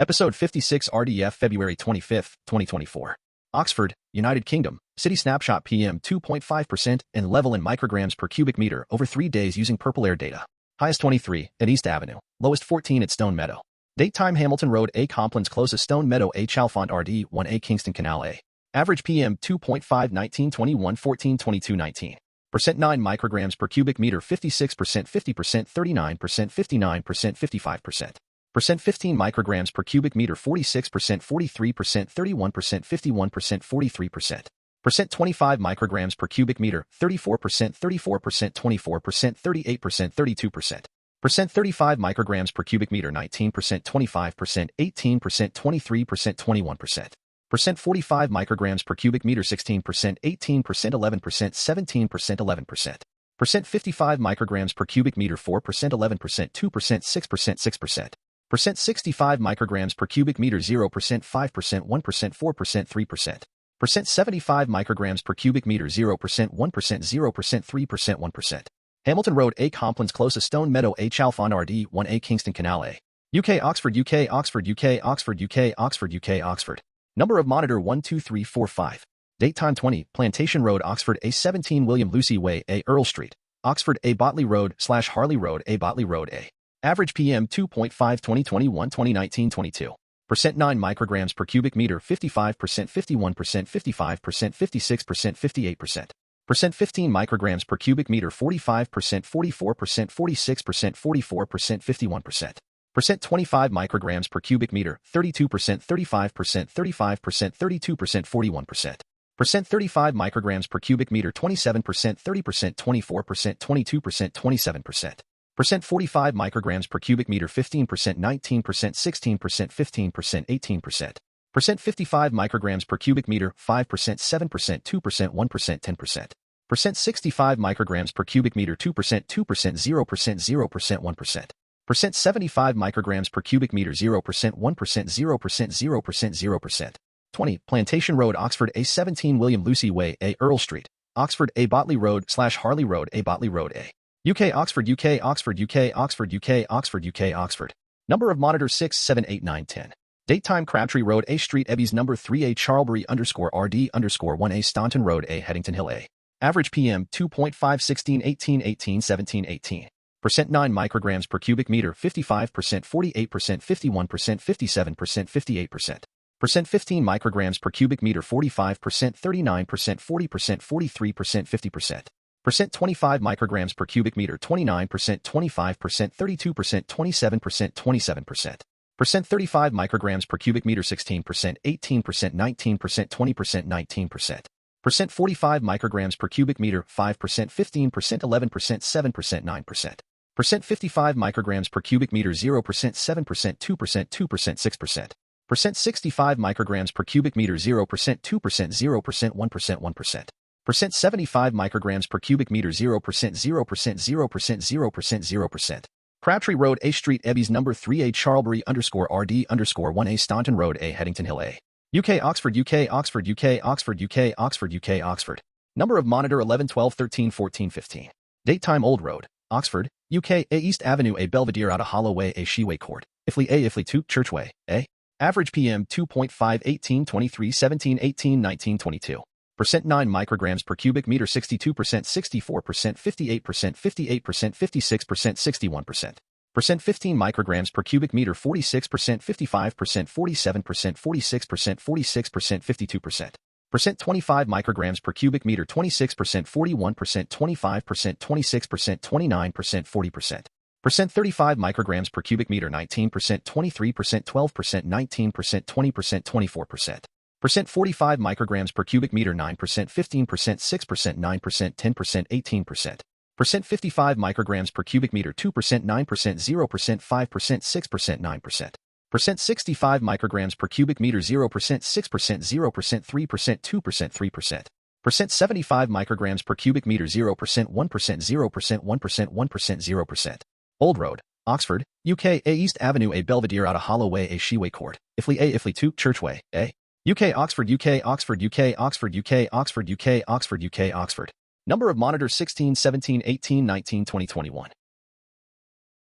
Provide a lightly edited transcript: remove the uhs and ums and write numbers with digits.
Episode 56 RDF February 25, 2024. Oxford, United Kingdom, City Snapshot PM2.5% and level in micrograms per cubic meter over 3 days using PurpleAir Data. Highest 23 at East Avenue, lowest 14 at Stone Meadow. DateTime Hamilton Road A Complins closest Stone Meadow A CHALFONT RD 1A Kingston Canal A. Average PM2.5 19 21 14 22 19. Percent 9 micrograms per cubic meter 56% 50% 39% 59% 55%. Percent 15 micrograms per cubic meter 46% 43% 31% 51% 43%. Percent 25 micrograms per cubic meter 34% 34% 24% 38% 32%. Percent 35 micrograms per cubic meter 19% 25% 18% 23% 21%. Percent 45 micrograms per cubic meter 16% 18% 11% 17% 11%. Percent 55 micrograms per cubic meter 4% 11% 2% 6% 6%. Percent 65 micrograms per cubic meter 0% 5% 1% 4% 3%. Percent 75 micrograms per cubic meter 0% 1% 0% 3% 1%. Hamilton Road A Complins closest Stone Meadow A CHALFONT RD 1A Kingston Canal A. UK Oxford UK Oxford UK Oxford UK Oxford UK Oxford. Number of monitor 12345. Date time 20 Plantation Road Oxford A 17 William Lucy Way A Earl Street. Oxford A Botley Road / Harley Road A Botley Road A. Average PM 2.5 2021 2019 22. Percent 9 micrograms per cubic meter 55% 51% 55% 56% 58%. Percent 15 micrograms per cubic meter 45% 44% 46% 44% 51%. Percent 25 micrograms per cubic meter 32% 35% 35% 32% 41%. Percent 35 micrograms per cubic meter 27% 30% 24% 22% 27%. Percent 45 micrograms per cubic meter 15% 19% 16% 15% 18%. Percent 55 micrograms per cubic meter 5% 7% 2% 1% 10%. Percent 65 micrograms per cubic meter 2% 2% 0% 0% 1%. Percent 75 micrograms per cubic meter 0% 1% 0% 0% 0%. 20 Plantation Road Oxford A 17 William Lucy Way A Earl Street. Oxford A Botley Road / Harley Road A Botley Road A. UK Oxford UK Oxford UK Oxford UK Oxford UK Oxford. Number of monitors 6 7 8 9 10. Date time Crabtree Road A Street Ebbies number 3A Charlbury _RD _1A Staunton Road A Headington Hill A. Average PM 2.5 16 18 18 17 18. Percent 9 micrograms per cubic meter 55% 48% 51% 57% 58%. Percent 15 micrograms per cubic meter 45% 39% 40% 43% 50%. Percent 25 micrograms per cubic meter 29% 25% 32% 27% 27%. Percent 35 micrograms per cubic meter 16% 18% 19% 20% 19%. Percent 45 micrograms per cubic meter 5% 15% 11% 7% 9%. Percent 55 micrograms per cubic meter 0% 7% 2% 2% 6%. Percent 65 micrograms per cubic meter 0% 2% 0% 1% 1%. Percent 75 micrograms per cubic meter 0% 0% 0% 0% 0%. Crabtree Road A Street Ebbies number 3A Charlbury _RD _1A Staunton Road A Headington Hill A. UK Oxford UK Oxford UK Oxford UK Oxford UK Oxford. Number of monitor 11 12 13 14 15. Date time Old Road, Oxford, UK A East Avenue A Belvedere Out of Holloway A Sheway Court, Ifley A Ifley 2 Churchway A. Average PM 2.5 18 23 17 18 19 22. Percent 9 micrograms per cubic meter 62% 64% 58% 58% 56% 61%. Percent 15 micrograms per cubic meter 46% 55% 47% 46% 46% 52%. Percent 25 micrograms per cubic meter 26% 41% 25% 26% 29% 40%. Percent 35 micrograms per cubic meter 19% 23% 12% 19% 20% 24%. Percent 45 micrograms per cubic meter 9% 15% 6% 9% 10% 18%. Percent 55 micrograms per cubic meter 2% 9% 0% 5% 6% 9%. Percent 65 micrograms per cubic meter 0% 6% 0% 3% 2% 3%. Percent 75 micrograms per cubic meter 0% 1% 0% 1% 1% 0%. Old Road, Oxford, UK A East Avenue A Belvedere Out of Holloway A Sheway Court, Ifley A Ifley 2 Churchway A. UK Oxford UK Oxford UK Oxford UK Oxford UK Oxford UK Oxford. Number of monitors 16 17 18 19 20 21.